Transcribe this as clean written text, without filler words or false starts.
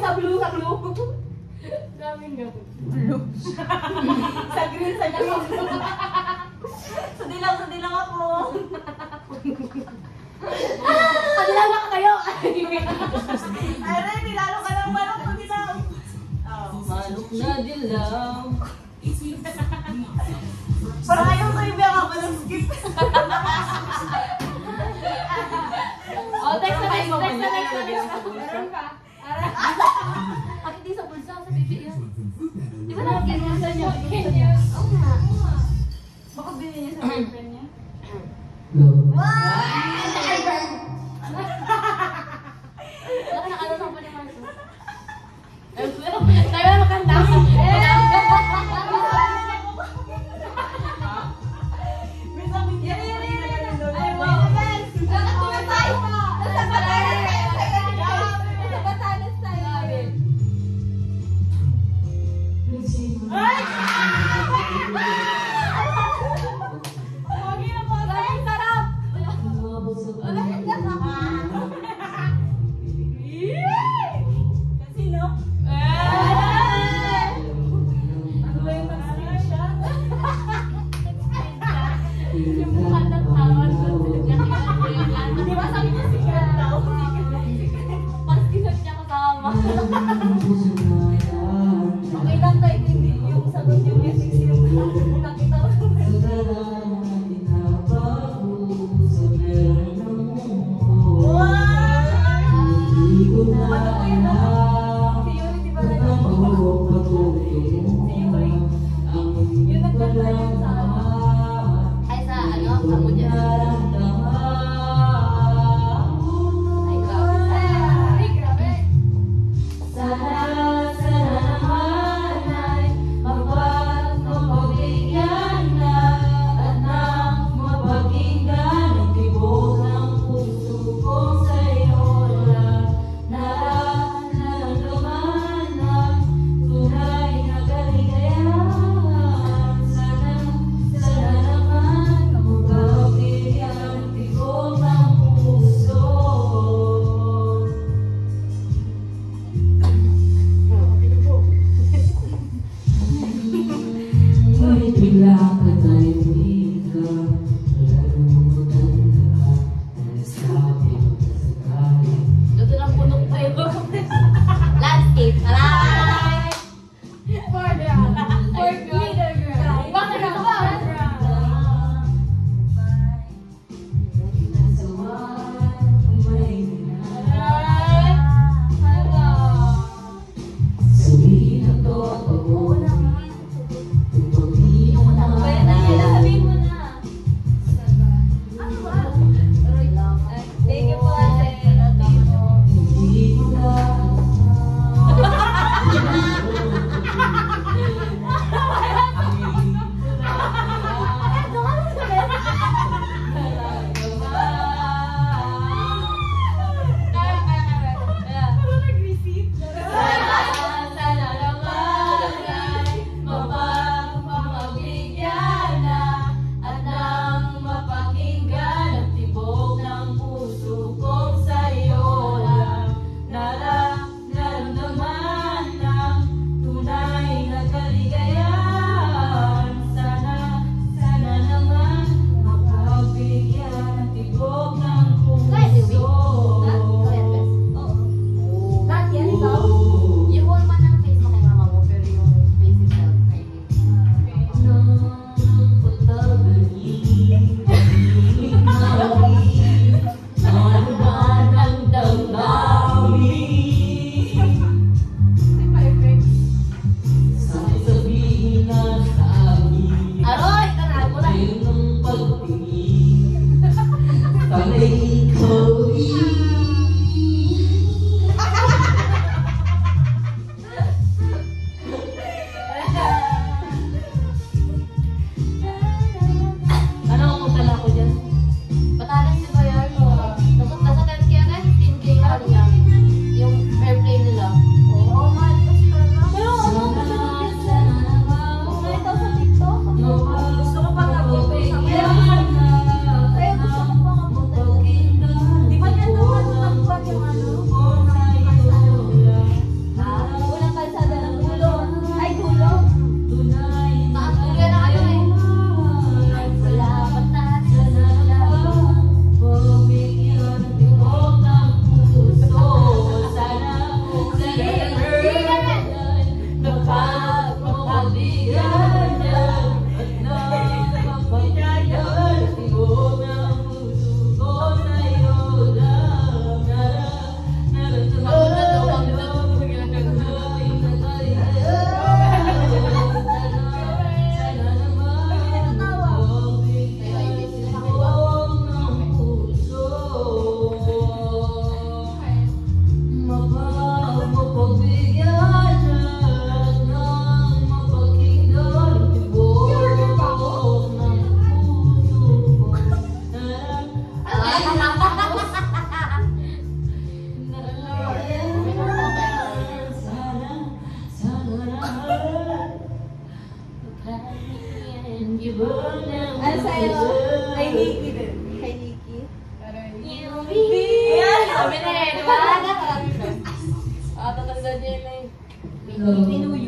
Sa blue. Daming gabon. Blue. Sa green. Sudi lang ako. Kadilala ka kayo. Ay, nilalo ka lang manok pag dilaw. Manok na dilaw. Parang ayaw ko yung biyak ako ng skip. Text na. Meron ka? At hindi sa bulsa, sa bibi yan. Di ba nakakita sa niyo? Oo nga. Baka bilhin niya sa boyfriend niya? Nakakano pa ni Marco. Tayo na makanta. Sino? Ano ba yung Ano sa'yo? Kay Nikki din. Kay Nikki. Ayan! Sabi na eh, di ba? Tatanda niya yun eh. Happy New